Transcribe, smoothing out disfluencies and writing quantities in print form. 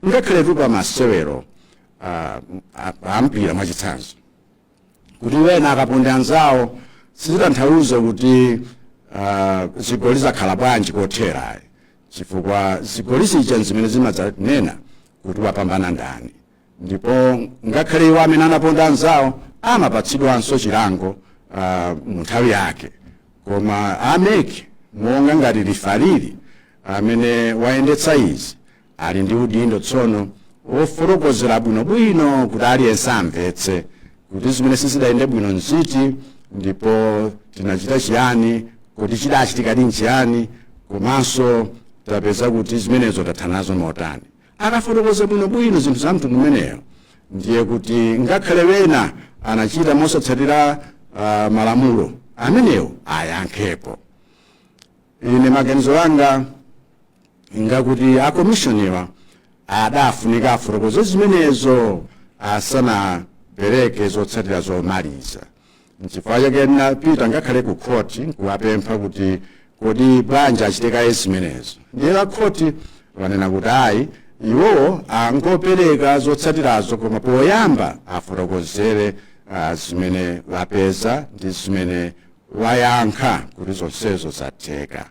ngakhale tupa masewero ampira mwachitsanzo kuti wena akaponda anzawo sizitanthauza kuti zigoli zakhala bwanji kothera chifukwa zigoli zija zimene zimadzanena kuti wapambana ndani ndipo ngakhale iwo amene anaponda anzawo amapatsidwanso chilango mu nthawi yake koma ameke monga ngati rifariri amene wayendetsa izi ali ndi udindo tsono ofotokozera bwinobwino kuti aliyense amvetse kuti zimene sizidayende bwino nziti ndipo tinachita chiyani kuti chidachitikadi nchiyani komanso tapeza kuti zimenezo tathanazo motani akafotokoza bwinobwino zinthu za mtundu umeneyo ndiye kuti ngakhale wena anachita mosatsatira malamulo amenewo ayankhepo. Ine maganizo anga ngakuti akomishoniwa adafunika afotokoze zimenezo asanapereke zotsatira zomaliza nchifukwa chake napita ngakhale ku khoti kuwapempha kuti kodi bwanji achiteka zimenezo ndiye khoti wanena kuti ayi iwowo angopereka zotsatirazo koma poyamba afotokozere zimene wapeza ndi zimene wayankha kuti zonsezo zatheka.